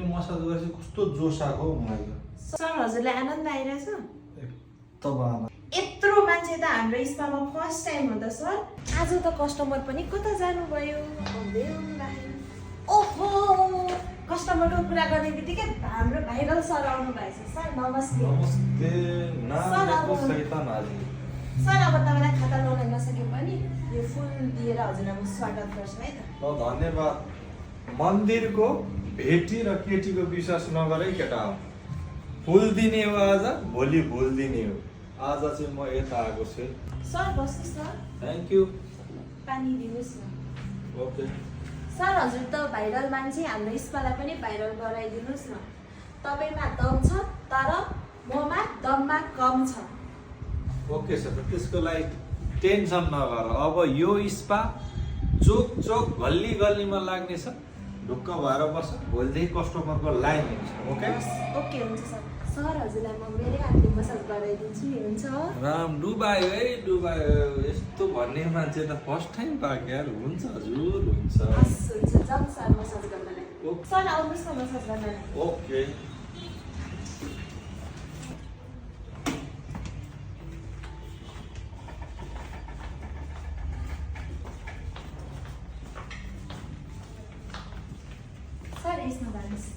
Massage गरेपछि कस्तो जोस आएको हो मलाई त। सर हजुरलाई आनन्द आइरहेछ? एकदम आनन्द। यत्रो मान्छे त हाम्रो स्पामा फर्स्ट टाइम हो त सर। आज त कस्टमर पनि कता जानुभयो? आउँदै आउनुभएन। ओहो, कस्टमरको कुरा गर्ने बित्तिकै हाम्रो भाइरल सर आउनु भएछ। सर नमस्ते। नमस्ते। सर, नाम अब- शैतान आदि। सर अब तपाईँलाई खाता लगाउन नसके पनि यो फुल दिएर हजुरलाई म स्वागत गर्छु है त। धन्यवाद। मन्दिरको भेटी र केटीको विश्वास नगरे केटा हो। फुल दिने हो आज, भोलि भुल दिने हो। आज चाहिँ म यता आएको छु। सर बस्नुहोस् न, थ्याङ्क यू। पानी दिनुहोस् न। ओके। सर हजुर त भाइरल मान्छे, हाम्रो स्पालाई पनि भाइरल गराइदिनुहोस् न। तपाईँमा दम छ तर ममा दममा कम छ। ओके सर, त्यसको लागि टेन्सन नगर। अब यो स्पा चोक चोक गल्ली गल्लीमा लाग्ने छ। ढुक्क भएर बस्छ, भोलिदेखि कस्टमरको लाइन हुन्छ। ओके ओके हुन्छ सर। सर हजुरलाई म मेरै हातले मसाज गराइदिन्छु नि, हुन्छ? राम डुबायो है, डुबायो। यस्तो भन्ने मान्छे त फर्स्ट टाइम पाएको यार। हुन्छ हजुर, हुन्छ। हस् हुन्छ, जाउँ सर मसाज गर्नलाई। ओके। सर आउनुहोस् न मसाज गर्नलाई। ओके। सर यसमा भन्नुहोस्।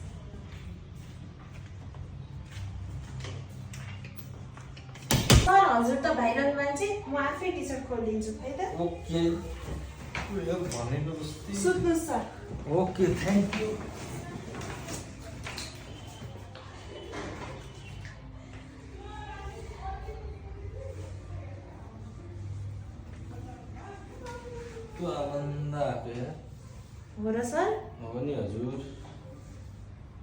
सर हजुर त भाइरल मान्छे, म आफै टी सर्ट खोलिदिन्छु है त। ओके। यो भनेको जस्तै। सुत्नुहोस् सर। Okay, thank you. त्यो आनन्द आएको यार। हो र सर? हो नि हजुर।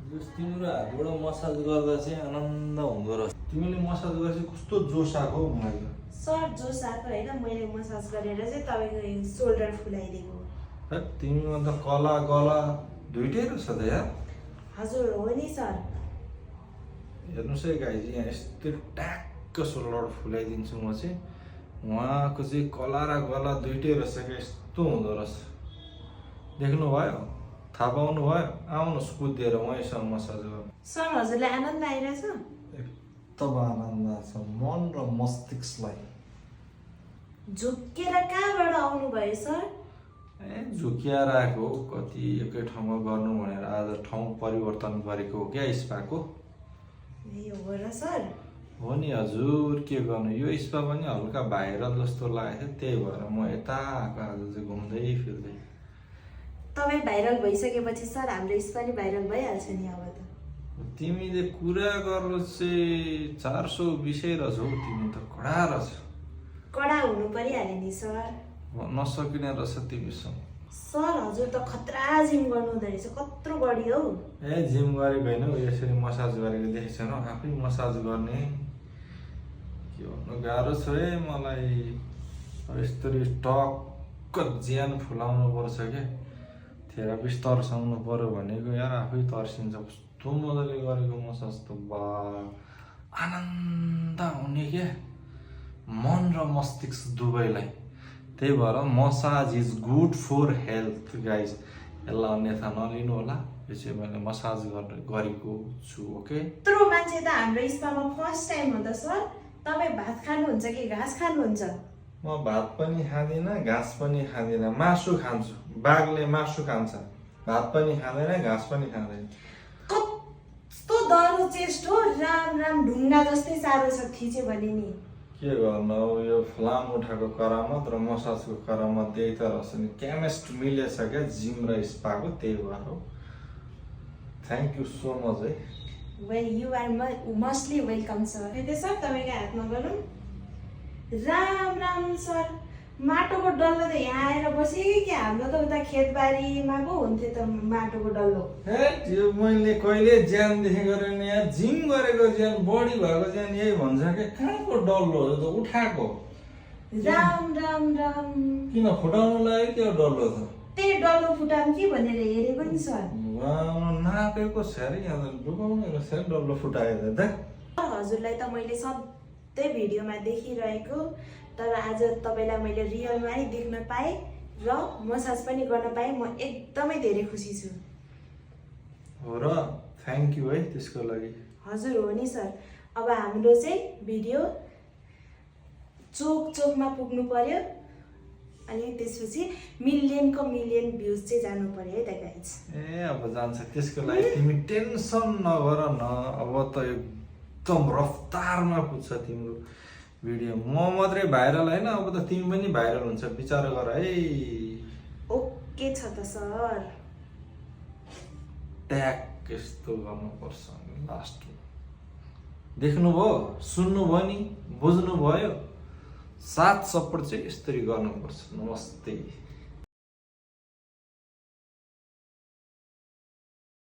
जस तिम्रो हातबाट मसाज गर्दा चाहिँ आनन्द हुँदो रहेछ। तिमीले मसाज गरेपछि कस्तो जोस आएको हो मलाई त। सर जोस आएको होइन, मैले मसाज गरेर चाहिँ तपाईँको यो सोल्डर फुलाइदिएको। है, तिमीमा त कला गला दुइटै रहेछ त यार। हजुर हो नि सर। हेर्नुहोस् है गाइज, यहाँ यस्तो ट्याक्क सोल्डर फुलाइदिन्छु म चाहिँ। उहाँको चाहिँ कला र गला दुइटै रहेछ क्या, यस्तो हुँदो रहेछ। देख्नुभयो? थाहा पाउनु भयो? आउनुहोस् कुदिएर उहाँसँग मसाज गर्नु। सर हजुरलाई आनन्द आइरहेछ? एकदम आनन्द छ मन र मस्तिष्कलाई। झुक्केर कहाँबाट आउनुभयो सर? ए झुकिएर आएको हो, कति एकै ठाउँमा गर्नु भनेर आज ठाउँ परिवर्तन गरेको हो क्या स्पाको। ए हो र सर? हो नि हजुर, के गर्नु, यो स्पा पनि हल्का भाइरल जस्तो लागेको थियो, त्यही भएर म यता आएको आज चाहिँ घुम्दै फिर्दै। तपाईँ भाइरल भइसकेपछि सर हाम्रो स्पा नि भाइरल भइहाल्छ नि अब त। तिमीले कुरा गर्नु चाहिँ 400 विषय रहेछ हौ, तिमी त कडा रहेछ। कडा हुनु परिहाल्यो नि सर। नसकिने रहेछ तिमीसँग। सर हजुर त खतरा जिम गर्नु हुँदो रहेछ, कत्रो बढी हौ। ए जिम गरेको होइन हौ, यसरी मसाज गरेको देखेको छैन, आफै मसाज गर्ने। के भन्नु, गाह्रो छ है मलाई। अब यस्तरी टक्क ज्यान फुलाउनु पर्छ क्या। थेरापिस्ट तर्साउनु पर्यो भनेको यार, आफै तर्सिन्छ। कस्तो मजाले गरेको मसाज त बा, आनन्द आउने क्या मन र मस्तिष्क दुवैलाई। त्यही भएर massage is good for health guys. यसलाई अन्यथा नलिनु होला, यो चाहिँ मैले मसाज गरेको छु। ओके। यत्रो मान्छे त हाम्रो स्पामा फर्स्ट टाइम हो त सर। तपाईँ भात खानुहुन्छ कि घाँस खानुहुन्छ? म भात पनि खाँदिनँ, घाँस पनि खाँदिनँ, मासु खान्छु। बाघले मासु खान्छ, भात पनि खाँदैन, घाँस पनि खाँदैन। कस्तो दह्रो चेस्ट हो, राम राम ढुङ्गा जस्तै साह्रो छ थिच्यो भने नि। के गर्नु, अब यो फ्लाम उठाएको करामत र मसाजको करामत त्यही त रहेछ नि। केमिस्ट मिलेछ क्या जिम र स्पाको, त्यही भएर हो। थ्याङ्क यू सो मच है। Well you are mostly welcome sir. है त सर, तपाईँको हातमा गरौँ। राम राम सर, माटोको डल्लो त यहाँ आएर बसेँ कि? हाम्रो त उता खेतबारीमा पो हुन्थ्यो त माटोको डल्लो। हे त्यो मैले कहिले ज्यान देखेको रहेन यार। जिम गरेको ज्यान, बडी भएको ज्यान यही भन्छ क्या। कहाँको डल्लो हो त उठाएको? राम राम राम। किन फुटाउनु लाग्यो त्यो डल्लो त? त्यही डल्लो फुटाउँ कि भनेर हेरेको नि सर। नापेको छ अरे, यहाँ त डुबाउने रहेछ डल्लो फुटाएर त। हजुरलाई त मैले सधैँ भिडियोमा देखिरहेको, तर आज तपाईँलाई मैले रियलमा नै देख्न पाएँ र मसाज पनि गर्न पाएँ। म एकदमै धेरै खुसी छु। हो र थ्याङ्क यू है त्यसको लागि। हजुर हो नि सर। अब हाम्रो चाहिँ भिडियो चोकमा पुग्नु पर्यो अनि त्यसपछि मिलियनको मिलियन भ्युज चाहिँ जानु पर्यो है त गाइज। ए अब जान्छ, त्यसको लागि तिमी टेन्सन नगर न। अब त एकदम रफ्तारमा पुग्छ तिम्रो भिडियो। म मात्रै भाइरल होइन, अब त तिमी पनि भाइरल हुन्छ, विचार गर है। ओके छ त सर। ट्याग यस्तो गर्नुपर्छ लास्टमा। देख्नुभयो, सुन्नुभयो नि, बुझ्नुभयो, साथ सपोर्ट चाहिँ यसरी गर्नुपर्छ। नमस्ते।